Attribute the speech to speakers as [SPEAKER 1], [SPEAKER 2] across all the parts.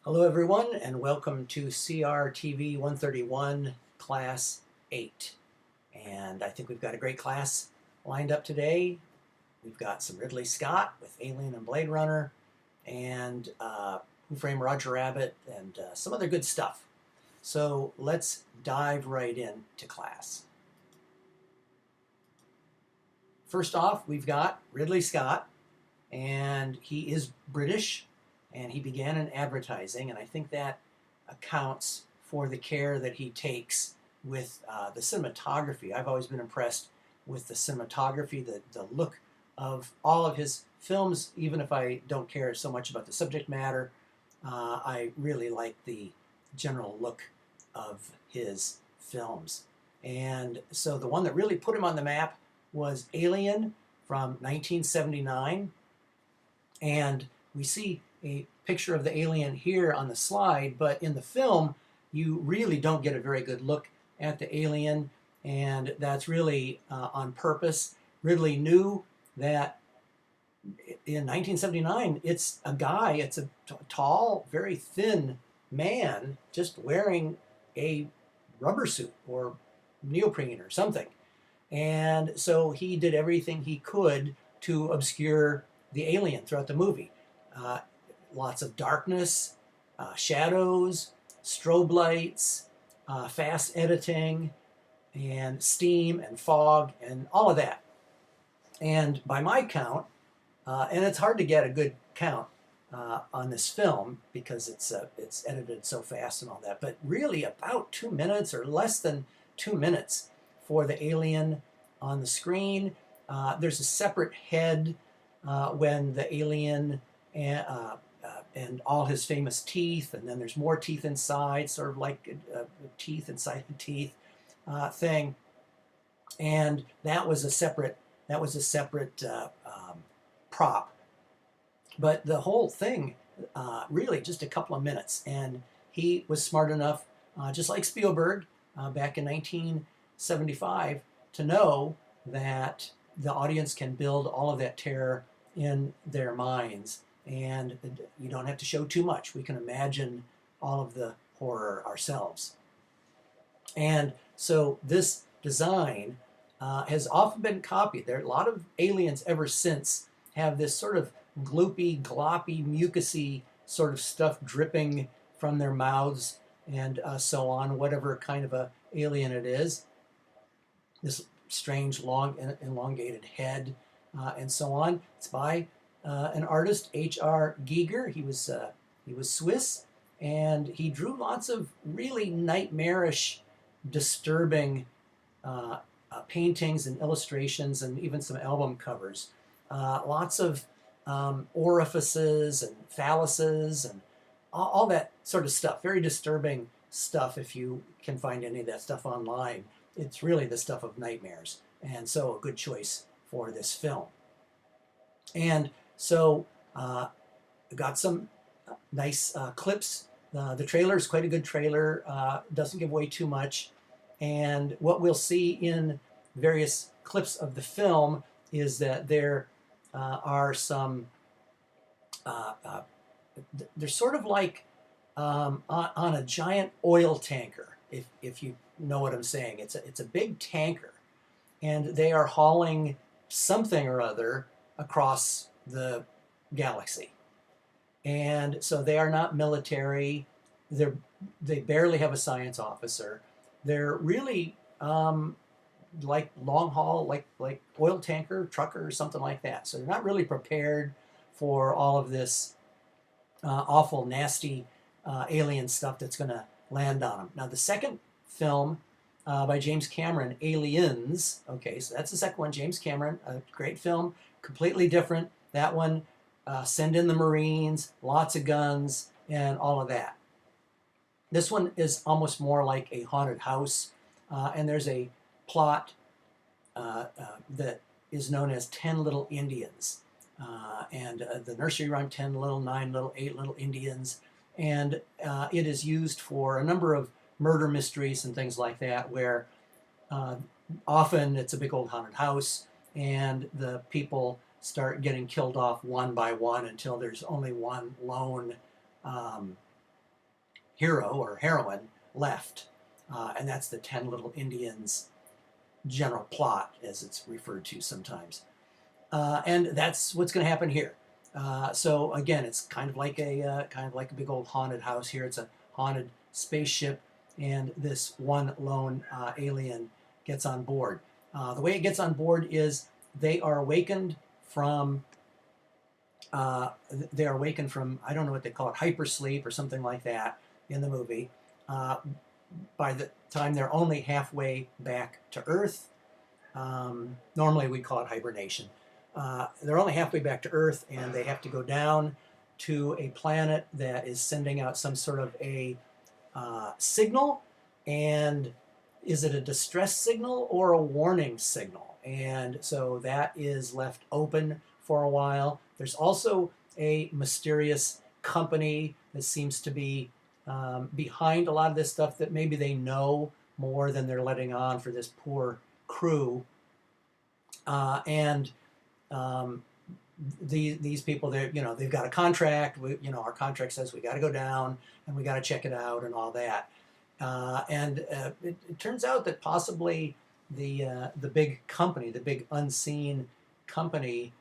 [SPEAKER 1] Hello everyone and welcome to CRTV 131 Class 8. And I think we've got a great class lined up today. We've got some Ridley Scott with Alien and Blade Runner and Who Framed Roger Rabbit and some other good stuff. So let's dive right into class. First off, we've got Ridley Scott, and he is British. And he began in advertising, and I think that accounts for the care that he takes with the cinematography. I've always been impressed with the cinematography, the look of all of his films, even if I don't care so much about the subject matter. I really like the general look of his films. And so the one that really put him on the map was Alien from 1979. And we see a picture of the alien here on the slide, but in the film, you really don't get a very good look at the alien, and that's really on purpose. Ridley knew that in 1979, it's a guy, it's a tall, very thin man just wearing a rubber suit or neoprene or something. And so he did everything he could to obscure the alien throughout the movie. Lots of darkness, shadows, strobe lights, fast editing, and steam and fog and all of that. And by my count, and it's hard to get a good count on this film because it's edited so fast and all that, but really about 2 minutes or less than 2 minutes for the alien on the screen. There's a separate head when the alien and all his famous teeth, and then there's more teeth inside, sort of like teeth inside the teeth thing. And that was a separate prop. But the whole thing, really just a couple of minutes. And he was smart enough, just like Spielberg back in 1975, to know that the audience can build all of that terror in their minds. And you don't have to show too much. We can imagine all of the horror ourselves. And so this design has often been copied. There are a lot of aliens ever since have this sort of gloopy, gloppy, mucusy sort of stuff dripping from their mouths and so on, whatever kind of a alien it is. This strange, long, elongated head and so on. It's by an artist, H.R. Giger. He was Swiss, and he drew lots of really nightmarish, disturbing paintings and illustrations, and even some album covers. Lots of orifices and phalluses and all that sort of stuff. Very disturbing stuff if you can find any of that stuff online. It's really the stuff of nightmares, and so a good choice for this film. And so got some nice clips. The trailer is quite a good trailer, doesn't give away too much. And what we'll see in various clips of the film is that there are some, they're sort of like on a giant oil tanker, if you know what I'm saying. It's a big tanker, and they are hauling something or other across the galaxy. And so they are not military. They barely have a science officer. They're really like long haul, like oil tanker, trucker, or something like that. So they're not really prepared for all of this awful, nasty alien stuff that's going to land on them. Now, the second film by James Cameron, Aliens. Okay, so that's the second one, James Cameron, a great film, completely different. That one, send in the Marines, lots of guns, and all of that. This one is almost more like a haunted house, and there's a plot that is known as 10 Little Indians. And the nursery rhyme, 10 little, 9 little, 8 little Indians. And it is used for a number of murder mysteries and things like that, where often it's a big old haunted house, and the people start getting killed off one by one until there's only one lone hero or heroine left. And that's the 10 Little Indians general plot, as it's referred to sometimes. And that's what's going to happen here. So again, it's kind of like a big old haunted house here. It's a haunted spaceship, and this one lone alien gets on board. The way it gets on board is they are awakened from I don't know what they call it, hypersleep or something like that in the movie. By the time they're only halfway back to Earth, normally we call it hibernation. They're only halfway back to Earth, and they have to go down to a planet that is sending out some sort of a signal. And is it a distress signal or a warning signal? And so that is left open for a while. There's also a mysterious company that seems to be behind a lot of this stuff, that maybe they know more than they're letting on for this poor crew. These people, they've got a contract. Our contract says we got to go down and we got to check it out and all that. It turns out that possibly the big company, the big unseen company,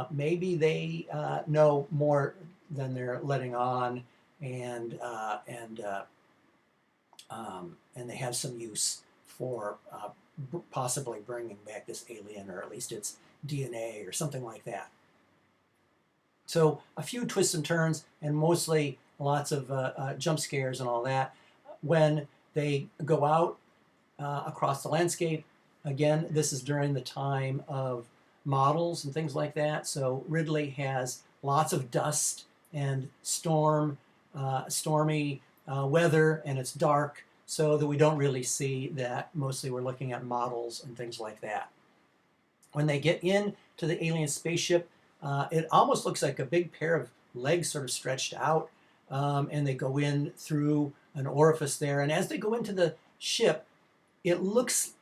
[SPEAKER 1] maybe they know more than they're letting on, and they have some use for possibly bringing back this alien, or at least its DNA or something like that. So a few twists and turns, and mostly lots of jump scares and all that. When they go out across the landscape, again, this is during the time of models and things like that. So Ridley has lots of dust and stormy weather, and it's dark, so that we don't really see that. Mostly we're looking at models and things like that. When they get into the alien spaceship, it almost looks like a big pair of legs sort of stretched out, and they go in through an orifice there. And as they go into the ship, it looks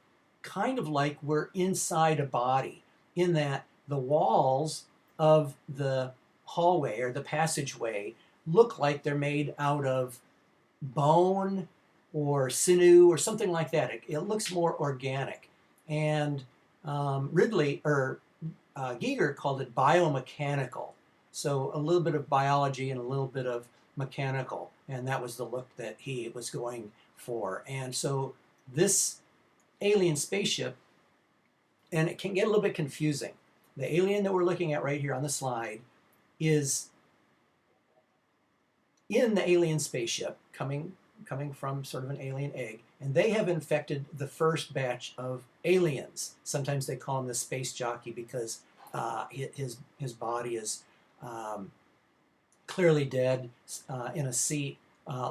[SPEAKER 1] kind of like we're inside a body, in that the walls of the hallway or the passageway look like they're made out of bone or sinew or something like that. It looks more organic. And Giger called it biomechanical. So a little bit of biology and a little bit of mechanical, and that was the look that he was going for. And so this alien spaceship, and it can get a little bit confusing. The alien that we're looking at right here on the slide is in the alien spaceship, coming from sort of an alien egg, and they have infected the first batch of aliens. Sometimes they call him the space jockey because his body is clearly dead, in a seat,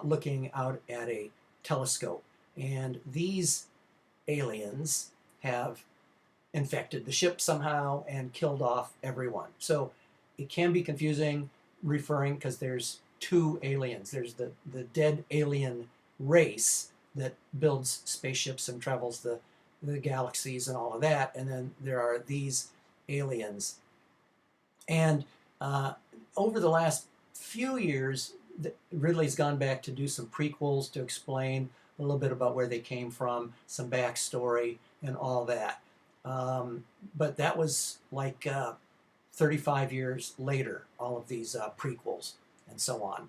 [SPEAKER 1] looking out at a telescope. And these aliens have infected the ship somehow and killed off everyone. So it can be confusing, because there's two aliens. There's the dead alien race that builds spaceships and travels the galaxies and all of that, and then there are these aliens. And over the last few years, Ridley's gone back to do some prequels to explain a little bit about where they came from, some backstory and all that. But that was like 35 years later, all of these prequels and so on.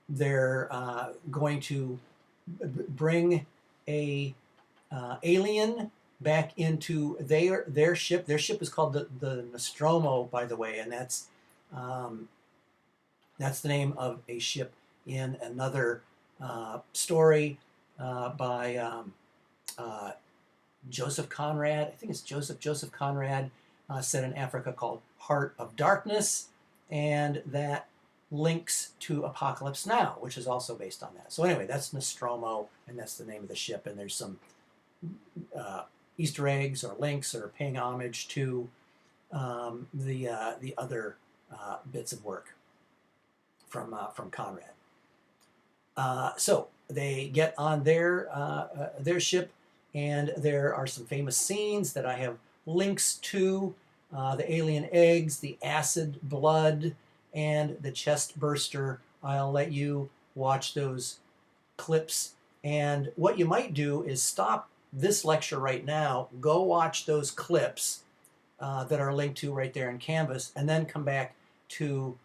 [SPEAKER 1] They're going to bring a alien back into their ship. Their ship is called the Nostromo, by the way, and that's the name of a ship in another story by Joseph Conrad. I think it's Joseph Conrad, set in Africa, called Heart of Darkness, and that links to Apocalypse Now, which is also based on that. So anyway, that's Nostromo, and that's the name of the ship, and there's some Easter eggs or links or paying homage to the other bits of work from Conrad. So they get on their ship, and there are some famous scenes that I have links to. The alien eggs, the acid blood, and the chest burster. I'll let you watch those clips. And what you might do is stop this lecture right now, go watch those clips that are linked to right there in Canvas, and then come back to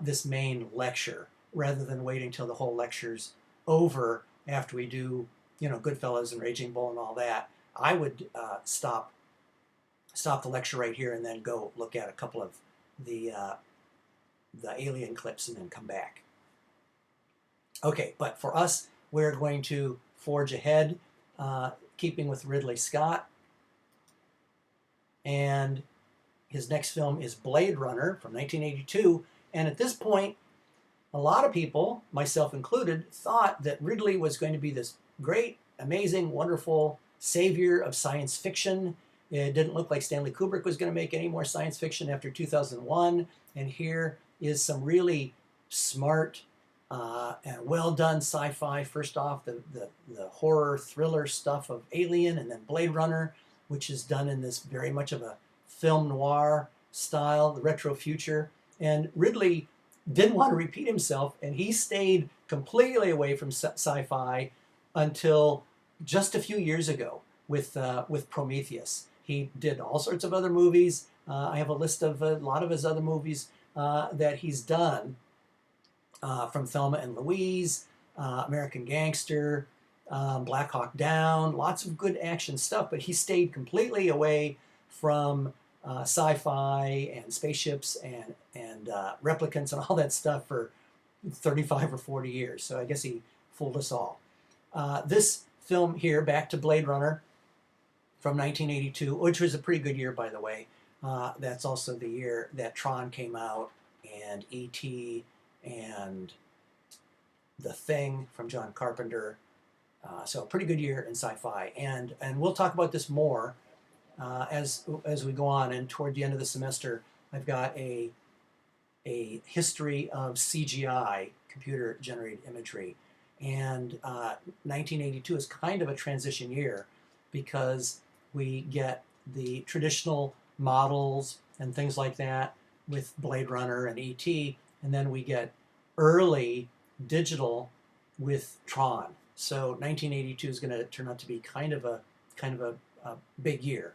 [SPEAKER 1] this main lecture rather than waiting till the whole lecture's over after we do, you know, Goodfellas and Raging Bull and all that. I would stop the lecture right here and then go look at a couple of the alien clips and then come back. Okay, but for us, we're going to forge ahead, keeping with Ridley Scott. And his next film is Blade Runner from 1982. And at this point, a lot of people, myself included, thought that Ridley was going to be this great, amazing, wonderful savior of science fiction. It didn't look like Stanley Kubrick was going to make any more science fiction after 2001. And here is some really smart and well-done sci-fi. First off, the horror thriller stuff of Alien, and then Blade Runner, which is done in this very much of a film noir style, the retro future. And Ridley didn't want to repeat himself, and he stayed completely away from sci-fi until just a few years ago with Prometheus. He did all sorts of other movies. I have a list of a lot of his other movies that he's done, from Thelma and Louise, American Gangster, Black Hawk Down, lots of good action stuff, but he stayed completely away from sci-fi and spaceships and replicants and all that stuff for 35 or 40 years. So I guess he fooled us all. This film here, back to Blade Runner from 1982, which was a pretty good year, by the way. That's also the year that Tron came out, and E.T., and The Thing from John Carpenter. So a pretty good year in sci-fi. And we'll talk about this more as we go on. And toward the end of the semester, I've got a history of CGI, computer-generated imagery. And 1982 is kind of a transition year because we get the traditional models and things like that with Blade Runner and E.T., and then we get early digital with Tron. So 1982 is going to turn out to be kind of a big year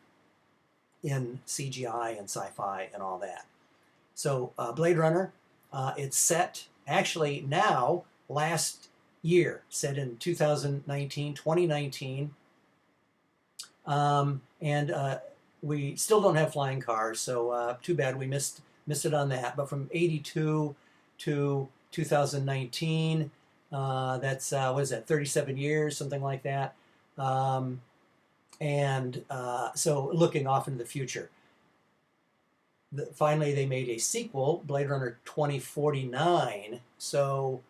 [SPEAKER 1] in CGI and sci-fi and all that. So Blade Runner, it's set actually now last year, set in 2019, and we still don't have flying cars, so too bad we missed it on that. But from 82 to 2019, that's what is that, 37 years, something like that. So looking off into the future. Finally, they made a sequel, Blade Runner 2049. So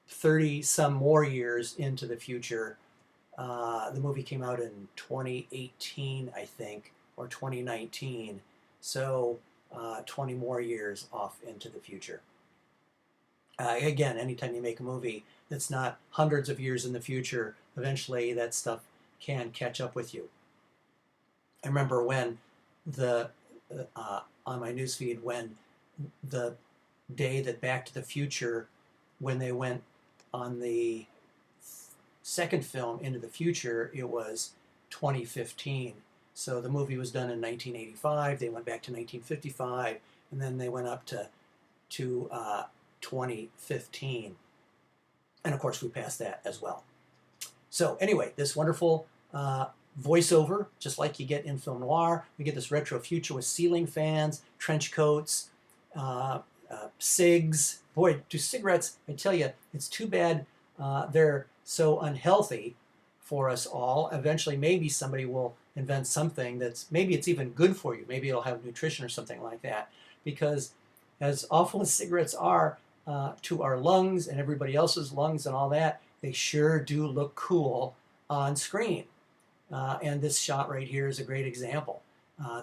[SPEAKER 1] 30 some more years into the future. The movie came out in 2018, I think, or 2019. So 20 more years off into the future. Again, anytime you make a movie that's not hundreds of years in the future, eventually that stuff can catch up with you. I remember when on my newsfeed, when the day that Back to the Future, when they went on the second film Into the Future, it was 2015. So the movie was done in 1985. They went back to 1955, and then they went up to 2015. And of course, we passed that as well. So anyway, this wonderful voiceover, just like you get in film noir. We get this retro future with ceiling fans, trench coats, cigs. Boy, do cigarettes, I tell you, it's too bad they're so unhealthy for us all. Eventually, maybe somebody will invent something maybe it's even good for you. Maybe it'll have nutrition or something like that. Because as awful as cigarettes are to our lungs and everybody else's lungs and all that, they sure do look cool on screen. And this shot right here is a great example.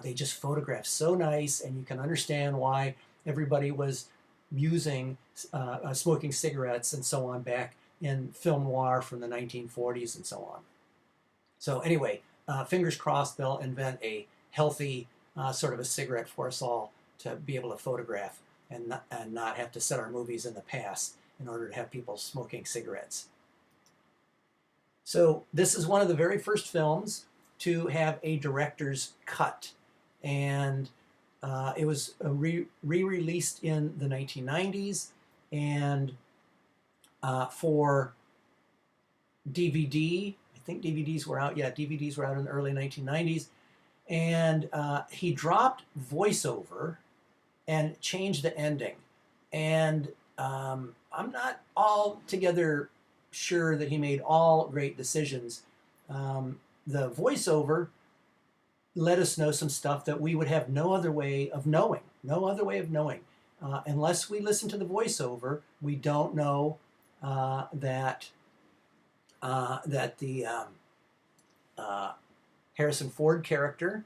[SPEAKER 1] They just photograph so nice, and you can understand why everybody was using, smoking cigarettes and so on back in film noir from the 1940s and so on. So anyway, fingers crossed they'll invent a healthy sort of a cigarette for us all to be able to photograph and not have to set our movies in the past in order to have people smoking cigarettes. So this is one of the very first films to have a director's cut, and it was re-released in the 1990s, and for DVD, I think DVDs were out. Yeah, DVDs were out in the early 1990s, and he dropped voiceover and changed the ending. And I'm not altogether sure that he made all great decisions. The voiceover let us know some stuff that we would have no other way of knowing. No other way of knowing. Unless we listen to the voiceover, we don't know that the Harrison Ford character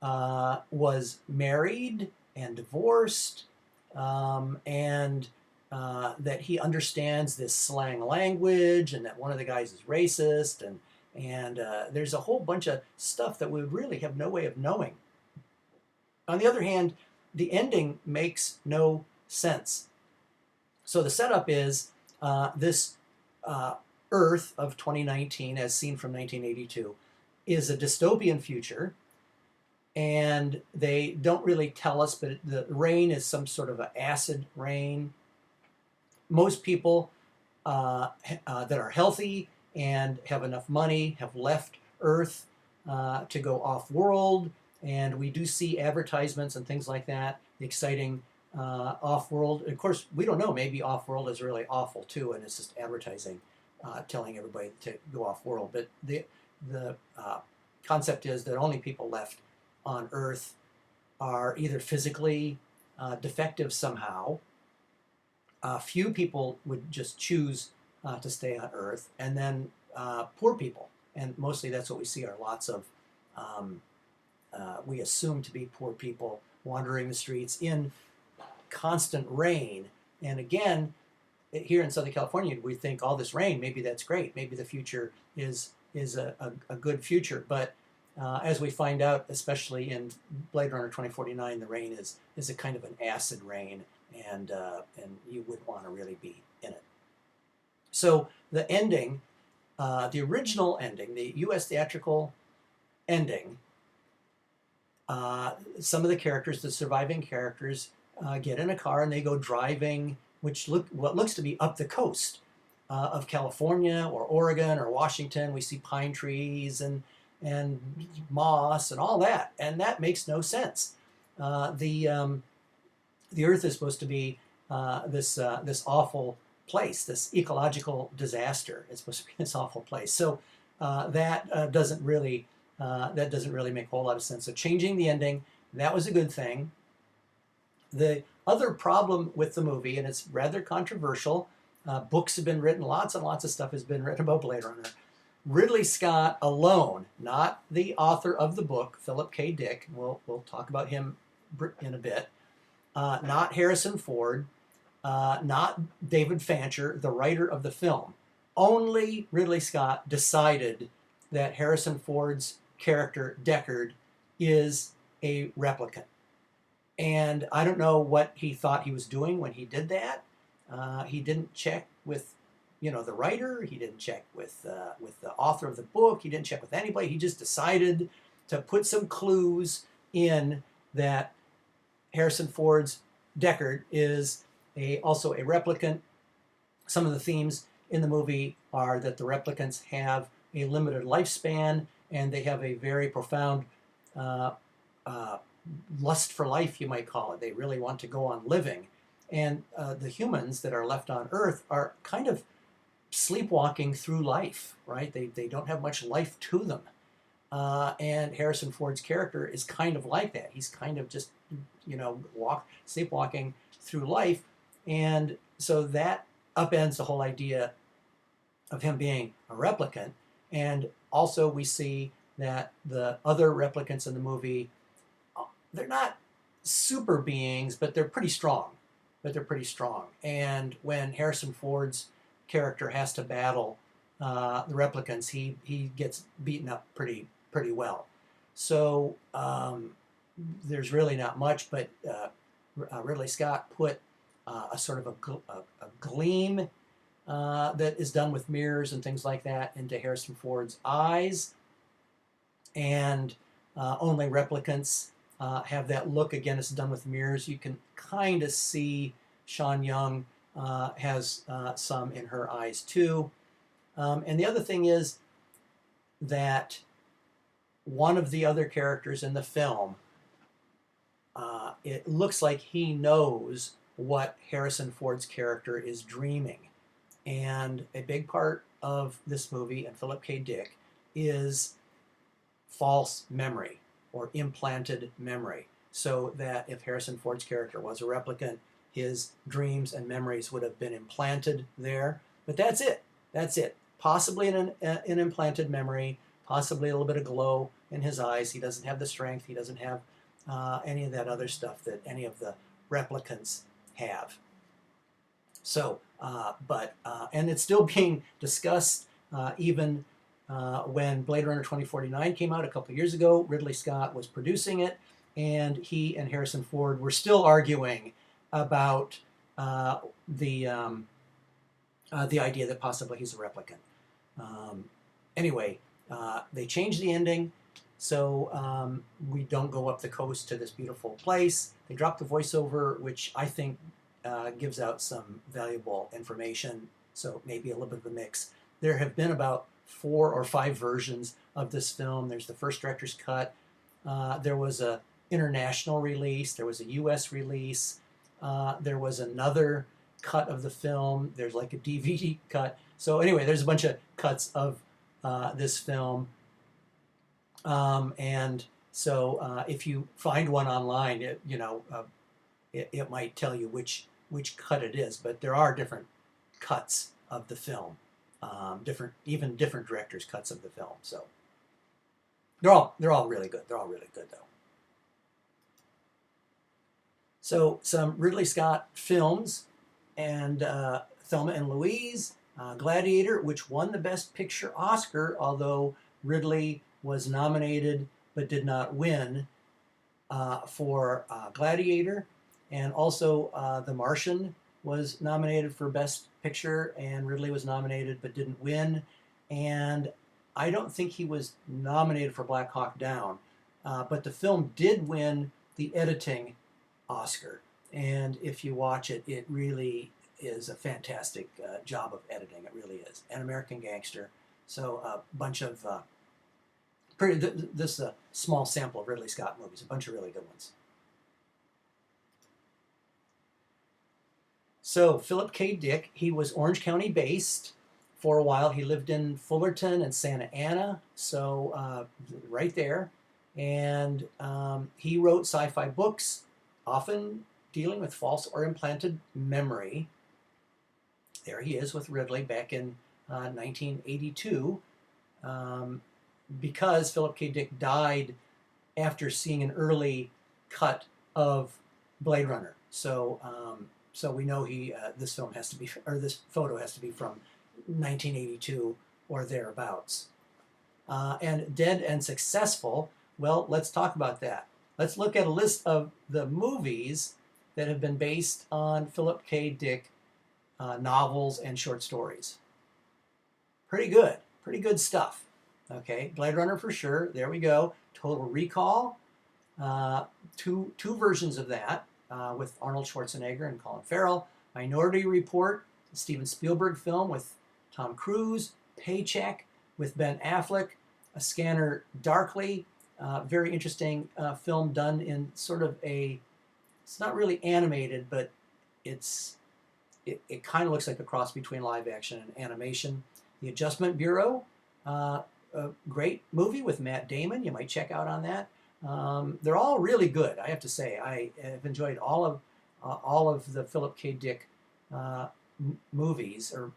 [SPEAKER 1] was married and divorced, and that he understands this slang language, and that one of the guys is racist, and there's a whole bunch of stuff that we would really have no way of knowing. On the other hand, the ending makes no sense. So the setup is this Earth of 2019, as seen from 1982, is a dystopian future, and they don't really tell us, but the rain is some sort of an acid rain. Most people that are healthy and have enough money have left Earth to go off-world, and we do see advertisements and things like that, exciting off-world. Of course, we don't know, maybe off-world is really awful too, and it's just advertising telling everybody to go off-world. But the concept is that only people left on Earth are either physically defective somehow. Few people would just choose to stay on Earth, and then poor people, and mostly that's what we see are lots of, we assume to be poor people wandering the streets in constant rain. And again, here in Southern California, we think all this rain, maybe that's great, maybe the future is a good future, but as we find out, especially in Blade Runner 2049, the rain is a kind of an acid rain, and you wouldn't want to really be in it. So the ending, the original ending, the U.S. theatrical ending, some of the characters, the surviving characters, get in a car and they go driving, what looks to be up the coast of California or Oregon or Washington. We see pine trees and moss and all that, and that makes no sense. The Earth is supposed to be this awful place, this ecological disaster. It's supposed to be this awful place. So that doesn't really make a whole lot of sense. So changing the ending, that was a good thing. The other problem with the movie, and it's rather controversial, books have been written, lots and lots of stuff has been written about Blade Runner. Ridley Scott alone, not the author of the book, Philip K. Dick, we'll talk about him in a bit, not Harrison Ford, not David Fancher, the writer of the film. Only Ridley Scott decided that Harrison Ford's character, Deckard, is a replicant. And I don't know what he thought he was doing when he did that. He didn't check with the writer. He didn't check with the author of the book. He didn't check with anybody. He just decided to put some clues in that Harrison Ford's Deckard is also a replicant. Some of the themes in the movie are that the replicants have a limited lifespan, and they have a very profound lust for life, you might call it. They really want to go on living. And the humans that are left on Earth are kind of sleepwalking through life, right? They don't have much life to them. And Harrison Ford's character is kind of like that. He's kind of just, sleepwalking through life. And so that upends the whole idea of him being a replicant. And also we see that the other replicants in the movie, they're not super beings, but they're pretty strong. And when Harrison Ford's character has to battle the replicants, he gets beaten up pretty well. So there's really not much, but Ridley Scott put a sort of a gleam that is done with mirrors and things like that into Harrison Ford's eyes, and only replicants have that look. Again, it's done with mirrors. You can kind of see Sean Young has some in her eyes too. And the other thing is that one of the other characters in the film, it looks like he knows what Harrison Ford's character is dreaming. And a big part of this movie and Philip K. Dick is false memory or implanted memory. So that if Harrison Ford's character was a replicant, his dreams and memories would have been implanted there. But that's it. That's it. Possibly an implanted memory, possibly a little bit of glow in his eyes. He doesn't have the strength. He doesn't have any of that other stuff that any of the replicants have. So, and it's still being discussed even when Blade Runner 2049 came out a couple of years ago. Ridley Scott was producing it, and he and Harrison Ford were still arguing about the idea that possibly he's a replicant. Anyway, they changed the ending, so we don't go up the coast to this beautiful place. They dropped the voiceover, which I think gives out some valuable information, so maybe a little bit of a mix. There have been about 4 or 5 versions of this film. There's the first director's cut. There was a international release. There was a U.S. release. There was another cut of the film. There's like a DVD cut. So anyway, there's a bunch of cuts of this film. And so if you find one online, it might tell you which cut it is. But there are different cuts of the film, even different directors' cuts of the film. So they're all really good. They're all really good though. So some Ridley Scott films, and Thelma and Louise, Gladiator, which won the Best Picture Oscar, although Ridley was nominated but did not win for Gladiator. And also The Martian was nominated for Best Picture, and Ridley was nominated but didn't win. And I don't think he was nominated for Black Hawk Down, but the film did win the editing Oscar. And if you watch it, it really is a fantastic job of editing. It really is. An American Gangster. So a bunch of this is a small sample of Ridley Scott movies. A bunch of really good ones. So Philip K. Dick, he was Orange County based for a while. He lived in Fullerton and Santa Ana, so right there. And he wrote sci-fi books, often dealing with false or implanted memory. There he is with Ridley back in 1982, because Philip K. Dick died after seeing an early cut of Blade Runner. So so we know this film has to be, or this photo has to be from 1982 or thereabouts. And Dead and Successful, well, let's talk about that. Let's look at a list of the movies that have been based on Philip K. Dick novels and short stories. Pretty good stuff. Okay, Blade Runner for sure. There we go. Total Recall, two versions of that with Arnold Schwarzenegger and Colin Farrell. Minority Report, the Steven Spielberg film with Tom Cruise. Paycheck with Ben Affleck. A Scanner Darkly, very interesting film done in sort of it's not really animated, but it kind of looks like a cross between live action and animation. The Adjustment Bureau, a great movie with Matt Damon. You might check out on that. They're all really good, I have to say. I have enjoyed all of the Philip K. Dick movies or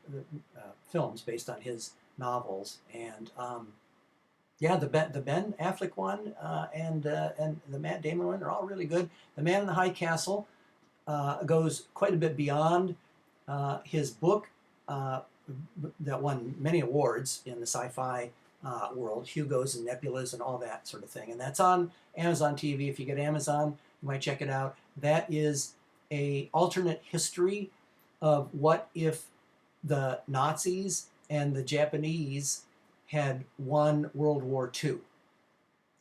[SPEAKER 1] films based on his novels. And yeah, the Ben Affleck one and the Matt Damon one are all really good. The Man in the High Castle goes quite a bit beyond his book that won many awards in the sci-fi world, Hugos and Nebulas and all that sort of thing. And that's on Amazon TV. If you get Amazon, you might check it out. That is a alternate history of what if the Nazis and the Japanese had won World War II.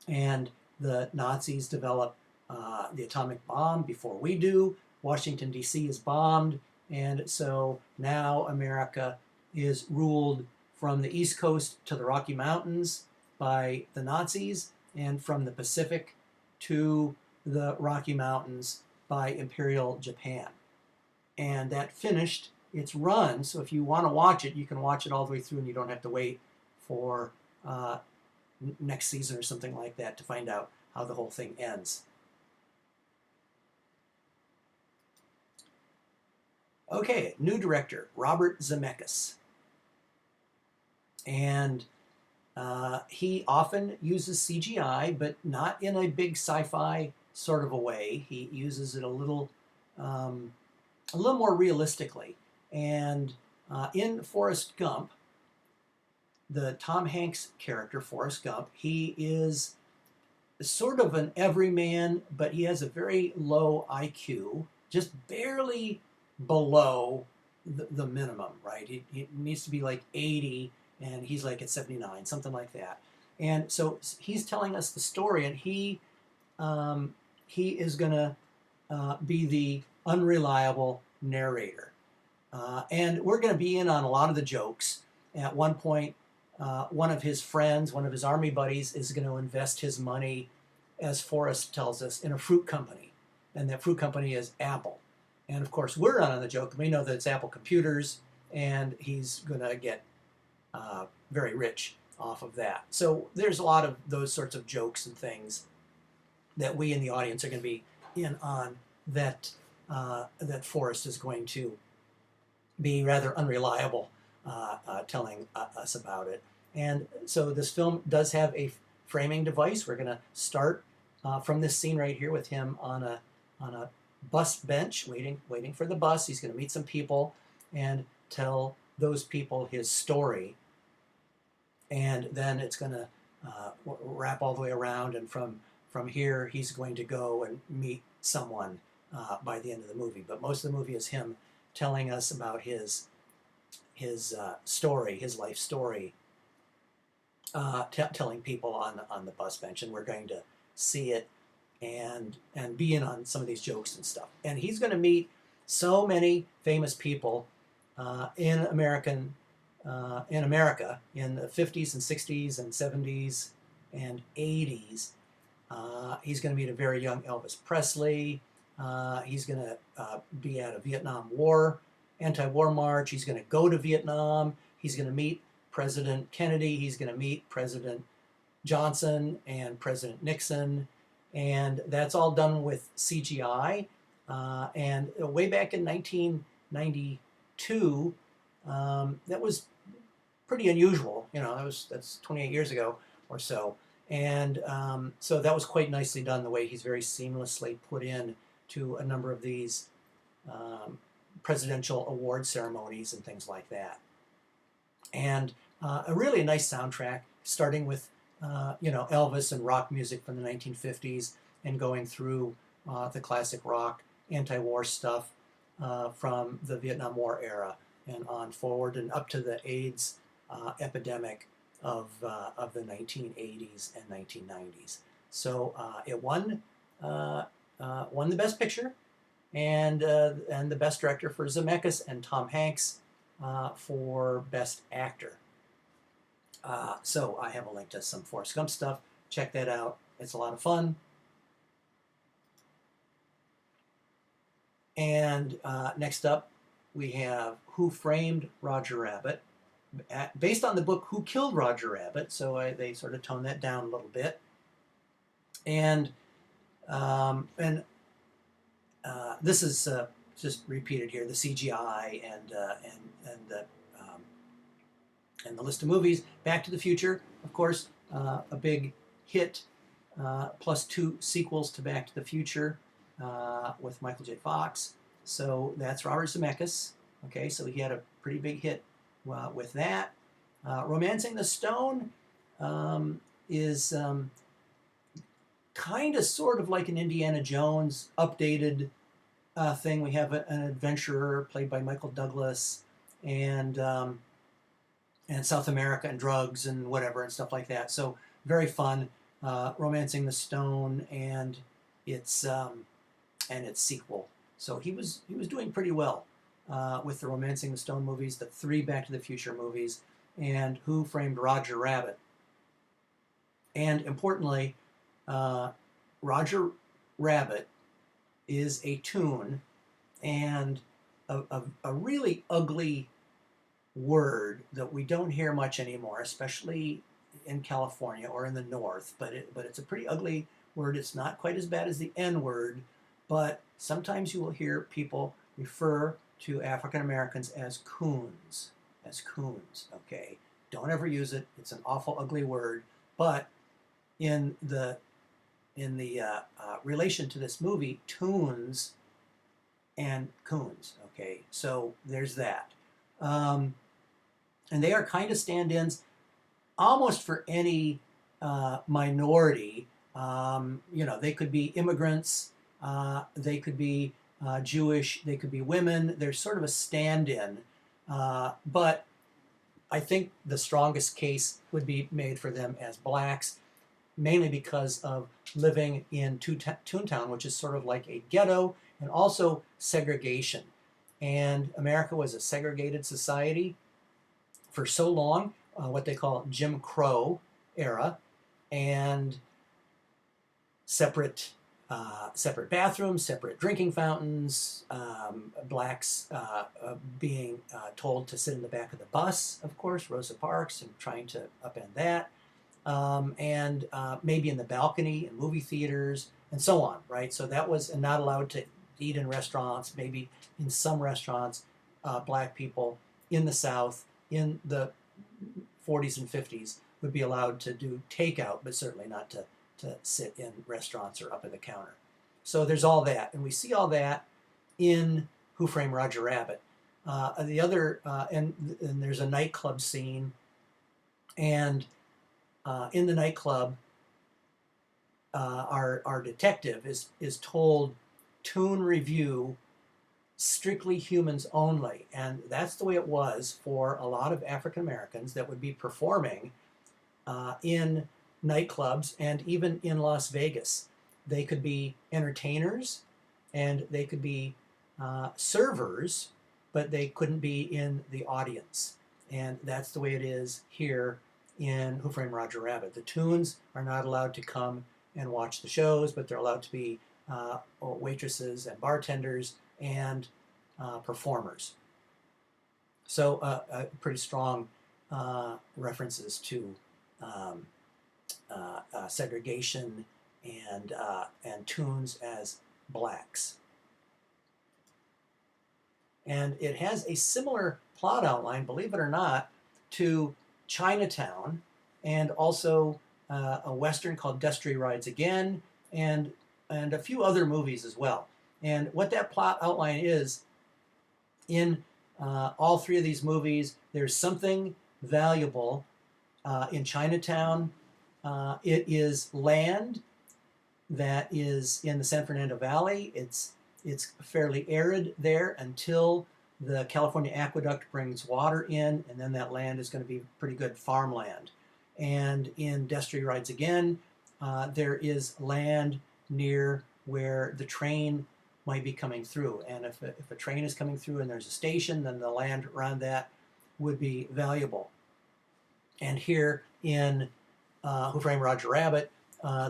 [SPEAKER 1] And the Nazis develop the atomic bomb before we do. Washington, D.C. is bombed. And so now America is ruled from the East Coast to the Rocky Mountains by the Nazis, and from the Pacific to the Rocky Mountains by Imperial Japan. And that finished its run. So if you want to watch it, you can watch it all the way through, and you don't have to wait for next season or something like that to find out how the whole thing ends. Okay, new director, Robert Zemeckis. And he often uses CGI, but not in a big sci-fi sort of a way. He uses it a little more realistically. And in Forrest Gump, the Tom Hanks character, Forrest Gump, he is sort of an everyman, but he has a very low IQ, just barely below the minimum, right? He needs to be like 80, and he's like at 79, something like that. And so he's telling us the story, and he is going to be the unreliable narrator. And we're going to be in on a lot of the jokes. At one point, one of his friends, one of his army buddies, is going to invest his money, as Forrest tells us, in a fruit company. And that fruit company is Apple. And of course, we're on the joke. We know that it's Apple Computers, and he's going to get very rich off of that. So there's a lot of those sorts of jokes and things that we in the audience are going to be in on, that Forrest is going to be rather unreliable telling us about it. And so this film does have a framing device. We're going to start from this scene right here with him on a bus bench, waiting for the bus. He's going to meet some people and tell those people his story. And then it's going to wrap all the way around, and from here he's going to go and meet someone by the end of the movie. But most of the movie is him telling us about his story, his life story, telling people on the bus bench, and we're going to see it and be in on some of these jokes and stuff. And he's going to meet so many famous people in America in the 50s and 60s and 70s and 80s. He's going to meet a very young Elvis Presley. He's going to be at a Vietnam War anti-war march. He's going to go to Vietnam. He's going to meet President Kennedy. He's going to meet President Johnson and President Nixon. And that's all done with CGI. And way back in 1992, that was pretty unusual. You know, that's 28 years ago or so. And so that was quite nicely done, the way he's very seamlessly put in to a number of these presidential award ceremonies and things like that. And a really nice soundtrack, starting with Elvis and rock music from the 1950s, and going through the classic rock anti-war stuff from the Vietnam War era and on forward, and up to the AIDS epidemic of the 1980s and 1990s. So it won the Best Picture and the Best Director for Zemeckis, and Tom Hanks for Best Actor. So I have a link to some Forrest Gump stuff. Check that out. It's a lot of fun. And next up, we have Who Framed Roger Rabbit, based on the book Who Killed Roger Rabbit. So they sort of toned that down a little bit. And this is just repeated here, the CGI and the list of movies. Back to the Future, of course, a big hit, plus 2 sequels to Back to the Future with Michael J. Fox. So that's Robert Zemeckis. Okay, so he had a pretty big hit with that. Romancing the Stone is kind of sort of like an Indiana Jones updated thing. We have an adventurer played by Michael Douglas, and South America and drugs and whatever and stuff like that. So very fun. Romancing the Stone and its sequel. So he was doing pretty well with the Romancing the Stone movies, the 3 Back to the Future movies, and Who Framed Roger Rabbit. And importantly, Roger Rabbit is a tune and a really ugly word that we don't hear much anymore, especially in California or in the North. But it's a pretty ugly word. It's not quite as bad as the N word, but sometimes you will hear people refer to African Americans as coons. Okay, don't ever use it. It's an awful ugly word. But in the relation to this movie, tunes and coons. Okay, so there's that. And they are kind of stand-ins almost for any minority. They could be immigrants, they could be Jewish, they could be women. They're sort of a stand-in. But I think the strongest case would be made for them as blacks, mainly because of living in Toontown, which is sort of like a ghetto, and also segregation. And America was a segregated society for so long, what they call Jim Crow era, and separate bathrooms, separate drinking fountains, blacks being told to sit in the back of the bus, of course, Rosa Parks, and trying to upend that, and maybe in the balcony in movie theaters, and so on, right? So that was, and not allowed to eat in restaurants. Maybe in some restaurants, black people in the South in the 40s and 50s would be allowed to do takeout, but certainly not to sit in restaurants or up at the counter. So there's all that, and we see all that in Who Framed Roger Rabbit. The other, and there's a nightclub scene, and in the nightclub, our detective is told, tune review, strictly humans only. And that's the way it was for a lot of African Americans that would be performing in nightclubs and even in Las Vegas. They could be entertainers and they could be servers, but they couldn't be in the audience. And that's the way it is here in Who Framed Roger Rabbit. The tunes are not allowed to come and watch the shows, but they're allowed to be waitresses and bartenders and performers. So pretty strong references to segregation and tunes as blacks. And it has a similar plot outline, believe it or not, to Chinatown, and also a Western called Destry Rides Again, and a few other movies as well. And what that plot outline is, in all 3 of these movies, there's something valuable. In Chinatown, it is land that is in the San Fernando Valley. It's fairly arid there until the California aqueduct brings water in, and then that land is going to be pretty good farmland. And in Destry Rides Again, there is land near where the train might be coming through. And if a train is coming through and there's a station, then the land around that would be valuable. And here in Who Framed Roger Rabbit,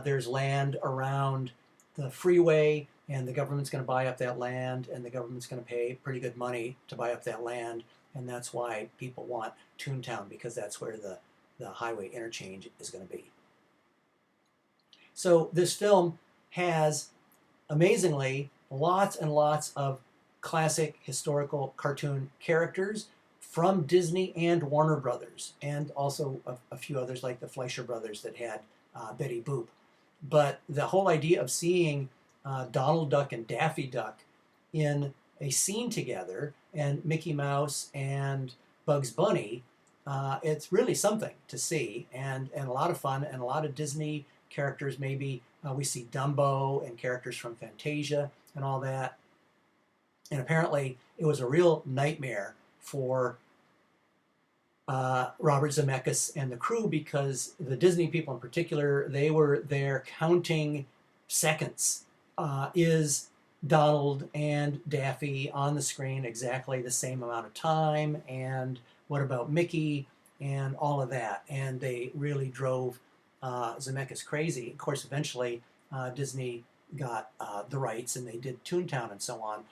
[SPEAKER 1] there's land around the freeway, and the government's going to buy up that land, and the government's going to pay pretty good money to buy up that land, and that's why people want Toontown, because that's where the highway interchange is going to be. So this film has, amazingly, lots and lots of classic historical cartoon characters from Disney and Warner Brothers, and also a few others like the Fleischer Brothers that had Betty Boop. But the whole idea of seeing Donald Duck and Daffy Duck in a scene together, and Mickey Mouse and Bugs Bunny, it's really something to see, and a lot of fun, and a lot of Disney characters maybe We see Dumbo and characters from Fantasia and all that. And apparently it was a real nightmare for Robert Zemeckis and the crew, because the Disney people in particular, they were there counting seconds. Is Donald and Daffy on the screen exactly the same amount of time? And what about Mickey and all of that? And they really drove Zemeckis crazy. Of course, eventually Disney got the rights and they did Toontown and so on.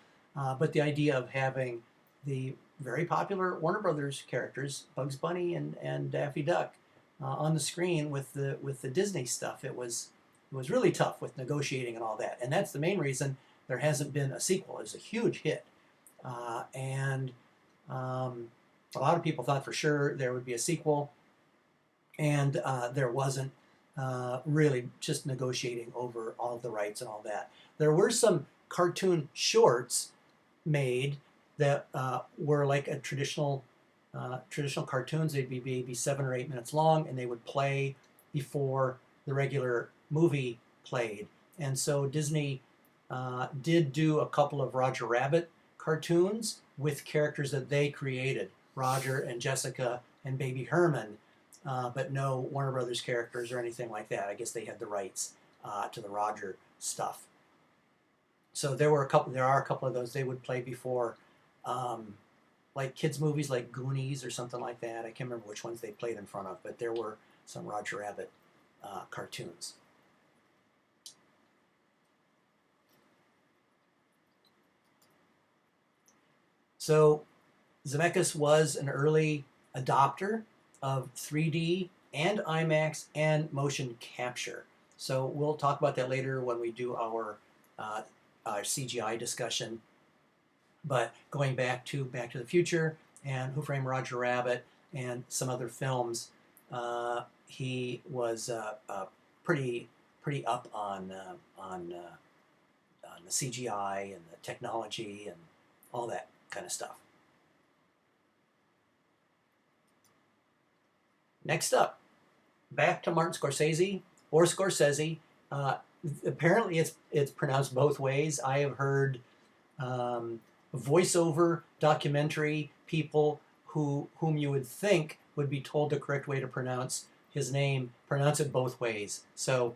[SPEAKER 1] But the idea of having the very popular Warner Brothers characters, Bugs Bunny and Daffy Duck, on the screen with the Disney stuff, it was really tough with negotiating and all that. And that's the main reason there hasn't been a sequel. It was a huge hit, and a lot of people thought for sure there would be a sequel, and there wasn't. Really just negotiating over all of the rights and all that. There were some cartoon shorts made that were like a traditional cartoons. They'd be maybe 7 or 8 minutes long, and they would play before the regular movie played. And so Disney did do a couple of Roger Rabbit cartoons with characters that they created, Roger and Jessica and Baby Herman, but no Warner Brothers characters or anything like that. I guess they had the rights to the Roger stuff. So there are a couple of those they would play before, like kids movies like Goonies or something like that. I can't remember which ones they played in front of, but there were some Roger Rabbit cartoons. So Zemeckis was an early adopter of 3D and IMAX and motion capture. So we'll talk about that later when we do our CGI discussion. But going back to the Future and Who Framed Roger Rabbit and some other films, he was pretty up on the CGI and the technology and all that kind of stuff. Next up, back to Martin Scorsese, or Scorsese. Apparently it's pronounced both ways. I have heard voiceover documentary people whom you would think would be told the correct way to pronounce his name, pronounce it both ways. So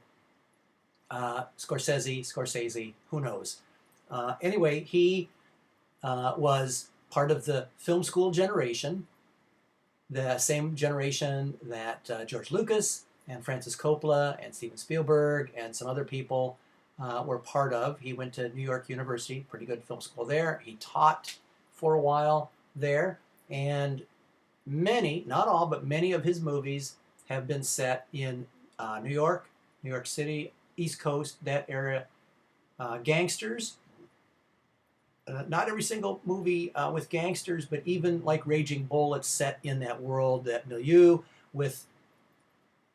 [SPEAKER 1] Scorsese, who knows? Anyway, he was part of the film school generation, the same generation that George Lucas and Francis Coppola and Steven Spielberg and some other people were part of. He went to New York University, pretty good film school there. He taught for a while there, and many, not all, but many of his movies have been set in New York City, East Coast, that area. Gangsters. Not every single movie with gangsters, but even like Raging Bull, it's set in that world, that milieu, with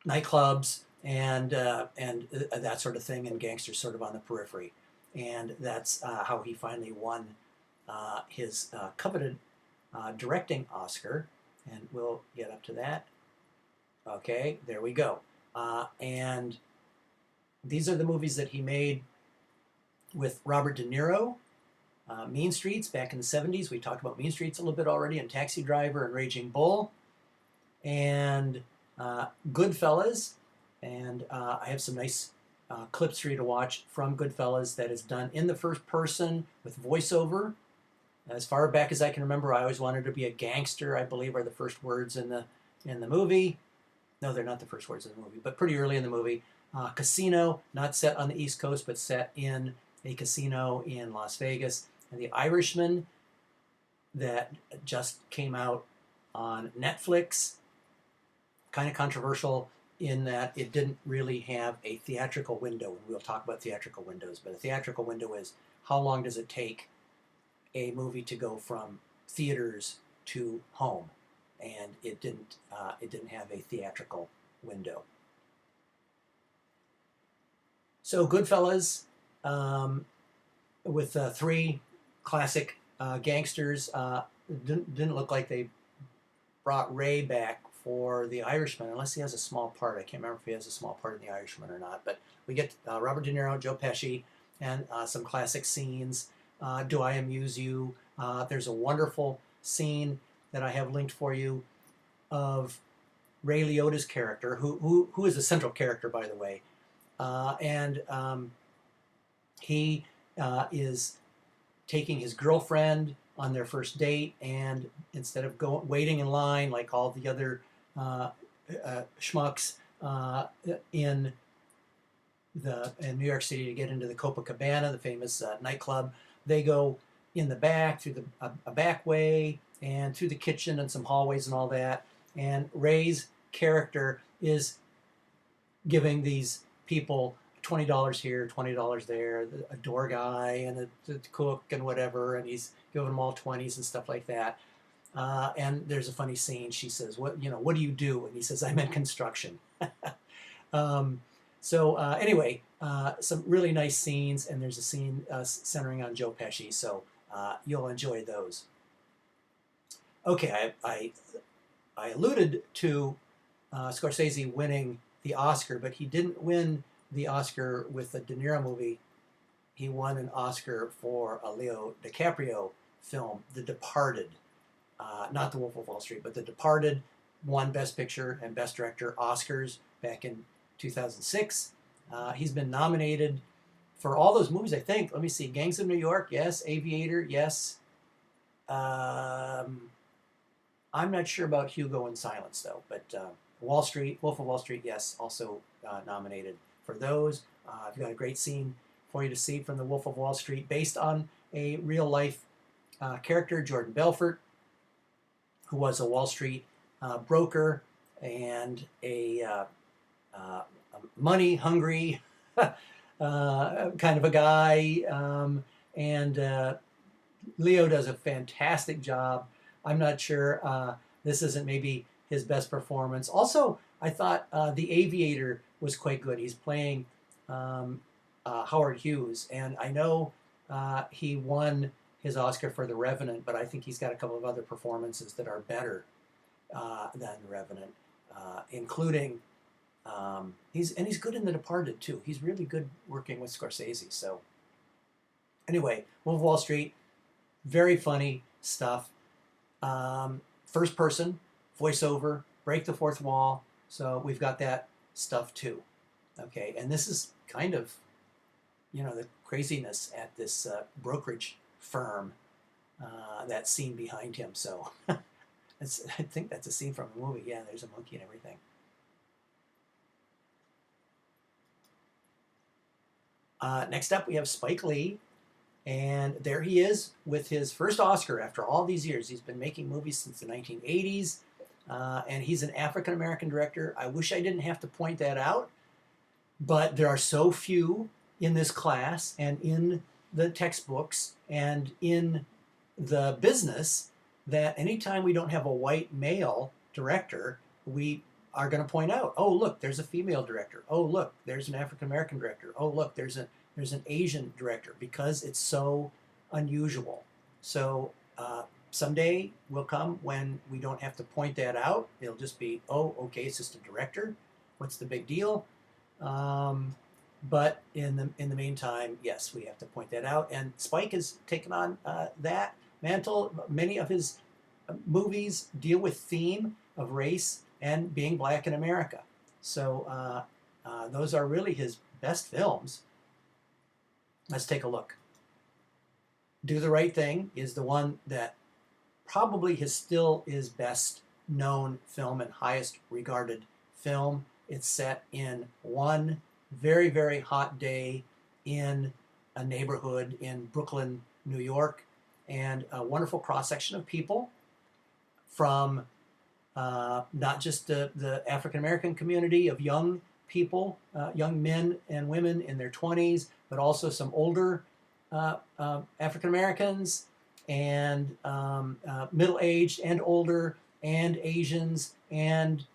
[SPEAKER 1] nightclubs and that sort of thing, and gangsters sort of on the periphery. And that's how he finally won his coveted directing Oscar. And we'll get up to that. Okay, there we go. And these are the movies that he made with Robert De Niro. Mean Streets back in the 70s. We talked about Mean Streets a little bit already, and Taxi Driver and Raging Bull. And Goodfellas. And I have some nice clips for you to watch from Goodfellas that is done in the first person with voiceover. As far back as I can remember, I always wanted to be a gangster, I believe, are the first words in the movie. No, they're not the first words in the movie, but pretty early in the movie. Casino, not set on the East Coast, but set in a casino in Las Vegas. And The Irishman, that just came out on Netflix. Kind of controversial in that it didn't really have a theatrical window. And we'll talk about theatrical windows, but a theatrical window is how long does it take a movie to go from theaters to home, and it didn't have a theatrical window. So Goodfellas, with 3 classic gangsters, didn't look like they brought Ray back for The Irishman, unless he has a small part. I can't remember if he has a small part in The Irishman or not. But we get Robert De Niro, Joe Pesci, and some classic scenes. Do I Amuse You? There's a wonderful scene that I have linked for you of Ray Liotta's character, who is a central character, by the way. He is taking his girlfriend on their first date, and instead of waiting in line like all the other schmucks in New York City to get into the Copacabana, the famous nightclub, they go in the back through a back way and through the kitchen and some hallways and all that. And Ray's character is giving these people $20 here, $20 there, a door guy and the cook and whatever, and he's giving them all 20s and stuff like that. And there's a funny scene. She says, "What do you do?" And he says, "I'm in construction." Anyway, some really nice scenes, and there's a scene centering on Joe Pesci, so you'll enjoy those. Okay, I alluded to Scorsese winning the Oscar, but he didn't win the Oscar with the De Niro movie. He won an Oscar for a Leo DiCaprio film, The Departed. Not The Wolf of Wall Street, but The Departed won Best Picture and Best Director Oscars back in 2006. He's been nominated for all those movies, I think. Let me see. Gangs of New York, yes. Aviator, yes. I'm not sure about Hugo and Silence, though. But Wolf of Wall Street, yes, also nominated for those. I've got a great scene for you to see from The Wolf of Wall Street, based on a real-life character, Jordan Belfort, who was a Wall Street broker and a money-hungry kind of a guy. Leo does a fantastic job. I'm not sure, this isn't maybe his best performance. Also, I thought The Aviator was quite good. He's playing Howard Hughes, and I know he won his Oscar for The Revenant, but I think he's got a couple of other performances that are better than The Revenant, including he's good in The Departed too. He's really good working with Scorsese. So anyway, Wolf of Wall Street, very funny stuff. First person, voiceover, break the fourth wall. So we've got that stuff too. Okay, and this is kind of, the craziness at this brokerage firm, that scene behind him. So I think that's a scene from a movie. Yeah, there's a monkey and everything. Next up, we have Spike Lee. And there he is with his first Oscar after all these years. He's been making movies since the 1980s. And he's an African-American director. I wish I didn't have to point that out. But there are so few in this class and in the textbooks and in the business that anytime we don't have a white male director, we are going to point out, oh, look, there's a female director. Oh, look, there's an African-American director. Oh, look, there's an Asian director, because it's so unusual. So someday will come when we don't have to point that out. It'll just be, oh, okay, it's just a director. What's the big deal? But in the meantime, yes, we have to point that out. And Spike has taken on that mantle. Many of his movies deal with theme of race and being black in America. So those are really his best films. Let's take a look. Do the Right Thing is the one that probably still is best known film and highest regarded film. It's set in one very, very hot day in a neighborhood in Brooklyn, New York, and a wonderful cross-section of people from not just the African-American community of young people, young men and women in their 20s, but also some older African-Americans and middle-aged and older and Asians and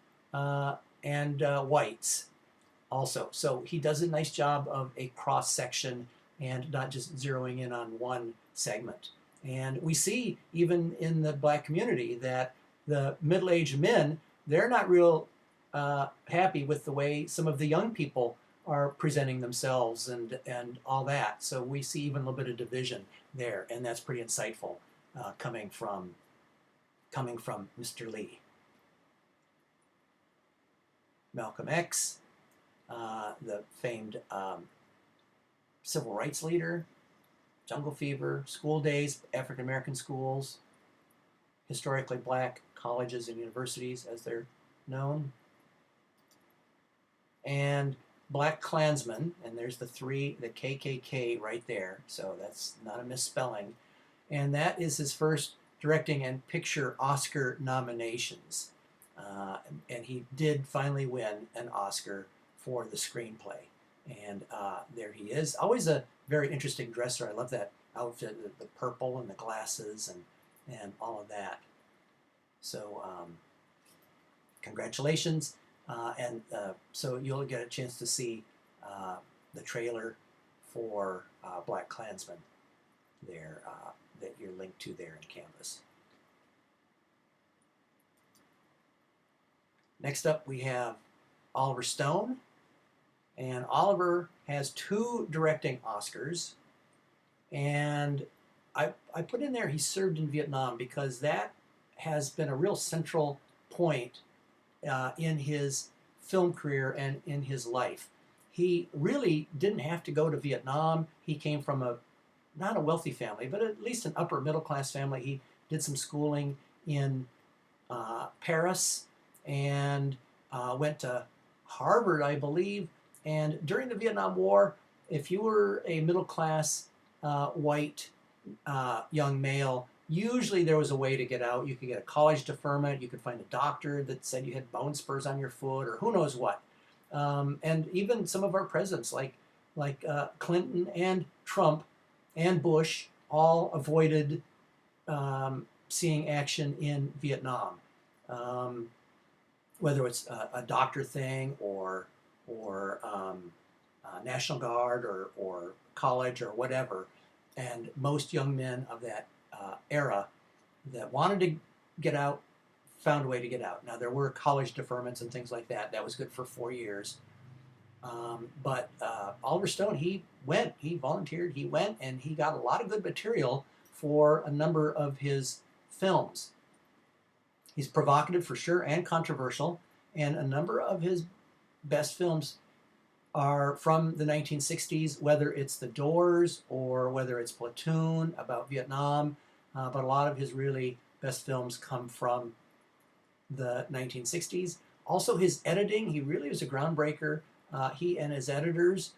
[SPEAKER 1] whites also. So he does a nice job of a cross-section and not just zeroing in on one segment. And we see even in the black community that the middle-aged men, they're not real happy with the way some of the young people are presenting themselves and all that. So we see even a little bit of division there, and that's pretty insightful coming from Mr. Lee. Malcolm X, the famed civil rights leader, Jungle Fever, School Days, African American schools, historically black colleges and universities as they're known, and Black Klansman, and there's the KKK right there, so that's not a misspelling, and that is his first directing and picture Oscar nominations, and he did finally win an Oscar for the screenplay, and there he is. Always a very interesting dresser. I love that outfit, the purple and the glasses and all of that. So congratulations. So you'll get a chance to see the trailer for Black Klansman there that you're linked to there in Canvas. Next up we have Oliver Stone, and Oliver has 2 directing Oscars, and I put in there he served in Vietnam because that has been a real central point in his film career and in his life. He really didn't have to go to Vietnam. He came from not a wealthy family, but at least an upper middle class family. He did some schooling in Paris and went to Harvard, I believe. And during the Vietnam War, if you were a middle class white young male, usually there was a way to get out. You could get a college deferment. You could find a doctor that said you had bone spurs on your foot, or who knows what. And even some of our presidents, like Clinton and Trump and Bush, all avoided seeing action in Vietnam, whether it's a doctor thing or National Guard or college or whatever. And most young men of that era that wanted to get out found a way to get out. Now, there were college deferments and things like that. That was good for 4 years. But Oliver Stone, he volunteered, he went, and he got a lot of good material for a number of his films. He's provocative for sure and controversial, and a number of his best films are from the 1960s, whether it's The Doors or whether it's Platoon about Vietnam, but a lot of his really best films come from the 1960s. Also his editing, he really was a groundbreaker. He and his editors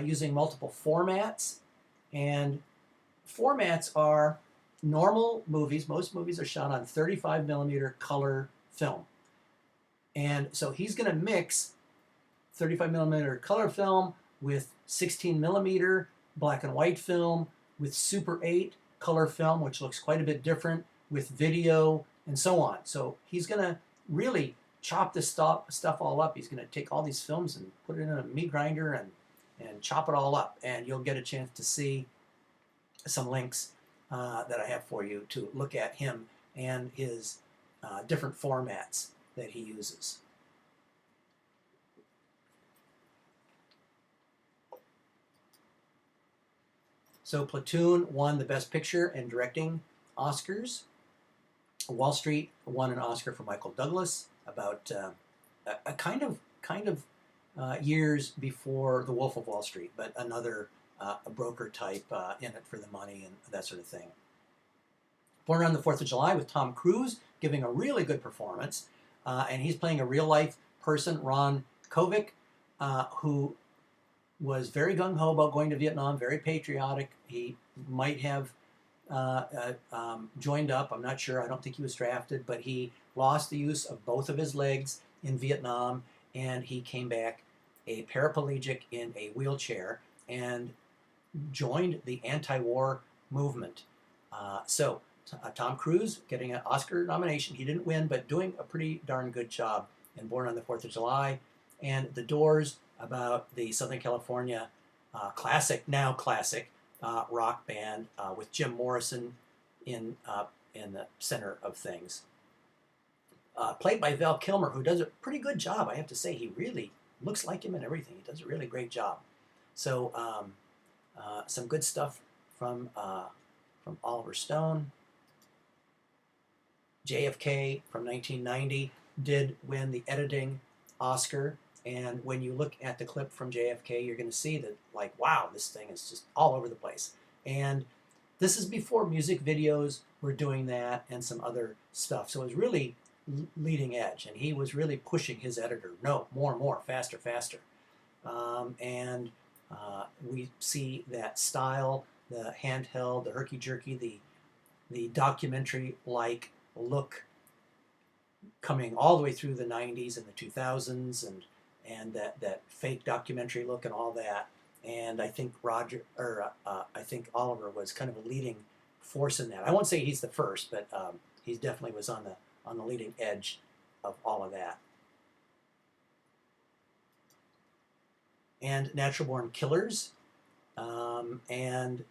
[SPEAKER 1] using multiple formats, and formats are normal movies. Most movies are shot on 35 millimeter color film. And so he's going to mix 35 millimeter color film with 16 millimeter black and white film, with Super 8 color film, which looks quite a bit different, with video and so on. So he's going to really chop this stuff all up. He's going to take all these films and put it in a meat grinder and chop it all up. And you'll get a chance to see some links that I have for you to look at him and his different formats that he uses. So Platoon won the Best Picture and Directing Oscars. Wall Street won an Oscar for Michael Douglas about a kind of years before The Wolf of Wall Street, but another a broker type in it for the money and that sort of thing. Born on the 4th of July with Tom Cruise giving a really good performance, and he's playing a real life person, Ron Kovic, who was very gung-ho about going to Vietnam, very patriotic. He might have joined up, I'm not sure, I don't think he was drafted, but he lost the use of both of his legs in Vietnam, and he came back a paraplegic in a wheelchair and joined the anti-war movement. Tom Cruise getting an Oscar nomination. He didn't win, but doing a pretty darn good job in Born on the 4th of July. And The Doors, about the Southern California classic rock band with Jim Morrison in the center of things. played by Val Kilmer, who does a pretty good job. I have to say, he really looks like him and everything. He does a really great job. So some good stuff from Oliver Stone. JFK from 1990 did win the editing Oscar. And when you look at the clip from JFK, you're going to see that, like, wow, this thing is just all over the place. And this is before music videos were doing that and some other stuff. So it was really leading edge. And he was really pushing his editor. No, more, faster, faster. And we see that style, the handheld, the herky-jerky, the documentary-like look coming all the way through the 90s and the 2000s, and that fake documentary look and all that. And I think I think Oliver was kind of a leading force in that. I won't say he's the first, but he definitely was on the leading edge of all of that. And Natural Born Killers, and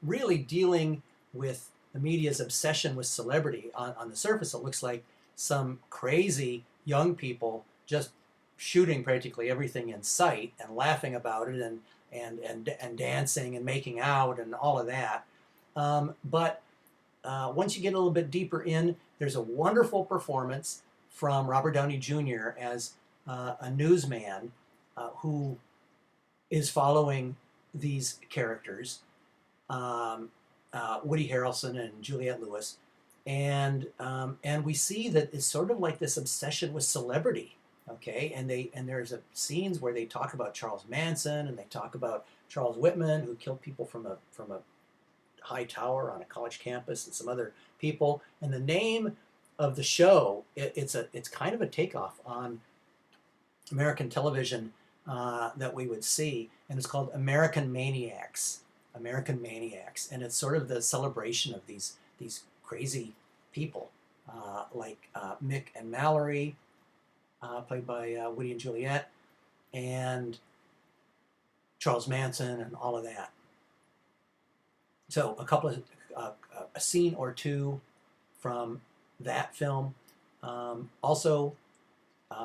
[SPEAKER 1] really dealing with the media's obsession with celebrity. On the surface, it looks like some crazy young people just shooting practically everything in sight and laughing about it and dancing and making out and all of that. But once you get a little bit deeper in, there's a wonderful performance from Robert Downey Jr. as a newsman who is following these characters, Woody Harrelson and Juliette Lewis, and we see that it's sort of like this obsession with celebrity, okay? And there's scenes where they talk about Charles Manson, and they talk about Charles Whitman, who killed people from a high tower on a college campus, and some other people. And the name of the show, it's kind of a takeoff on American television that we would see, and it's called American Maniacs. American Maniacs, and it's sort of the celebration of these crazy people, like Mick and Mallory, played by Woody and Juliette, and Charles Manson, and all of that. So a scene or two from that film. Also,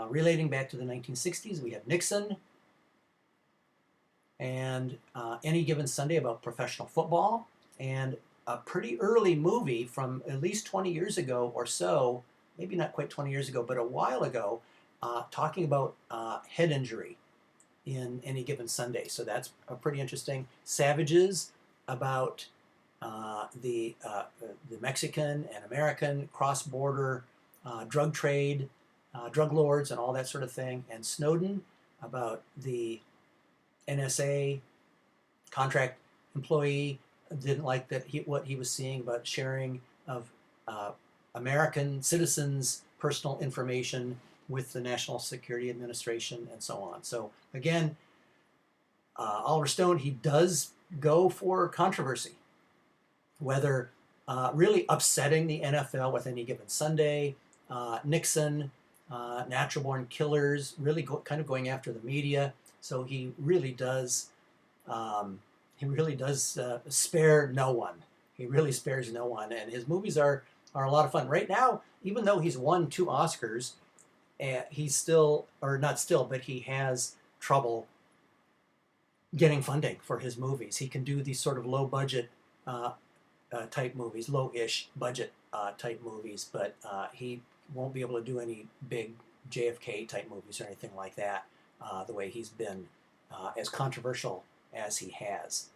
[SPEAKER 1] relating back to the 1960s, we have Nixon, and Any Given Sunday about professional football, and a pretty early movie from at least 20 years ago or so, maybe not quite 20 years ago, but a while ago, talking about head injury in Any Given Sunday. So that's pretty interesting. Savages, about the Mexican and American cross-border drug trade, drug lords, and all that sort of thing. And Snowden, about the NSA contract employee, didn't like that what he was seeing about sharing of American citizens' personal information with the National Security Administration and so on. So again, Oliver Stone, he does go for controversy, whether really upsetting the NFL with Any Given Sunday, Nixon, Natural Born Killers, really kind of going after the media. So he really does spare no one. He really spares no one, and his movies are a lot of fun. Right now, even though he's won 2 Oscars, he's still, or not still, but he has trouble getting funding for his movies. He can do these sort of low budget type movies, low-ish budget type movies, but he won't be able to do any big JFK type movies or anything like that, the way he's been as controversial as he has.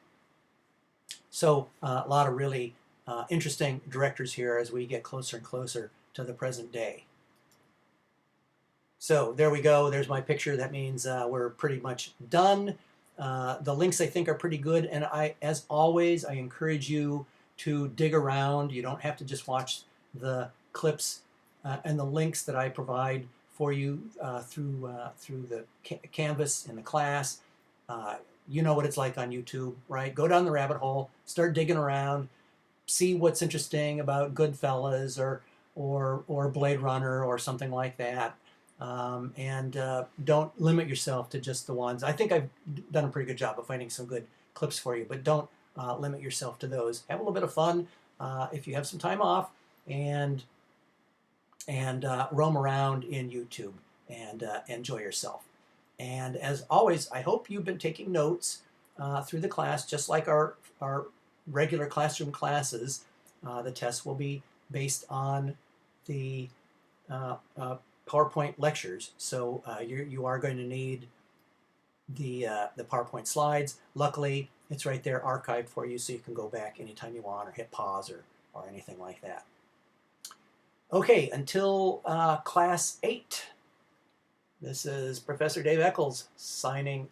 [SPEAKER 1] So a lot of really interesting directors here as we get closer and closer to the present day. So there we go. There's my picture. That means we're pretty much done. The links, I think, are pretty good. And as always, I encourage you to dig around. You don't have to just watch the clips and the links that I provide for you through the Canvas in the class. You know what it's like on YouTube, right? Go down the rabbit hole, start digging around, see what's interesting about Goodfellas or Blade Runner or something like that. And don't limit yourself to just the ones. I think I've done a pretty good job of finding some good clips for you, but don't limit yourself to those. Have a little bit of fun if you have some time off, and and roam around in YouTube and enjoy yourself. And as always, I hope you've been taking notes through the class, just like our regular classroom classes. The tests will be based on the PowerPoint lectures, so you are going to need the PowerPoint slides. Luckily, it's right there archived for you, so you can go back anytime you want or hit pause or anything like that. Okay, until class 8, this is Professor Dave Eccles signing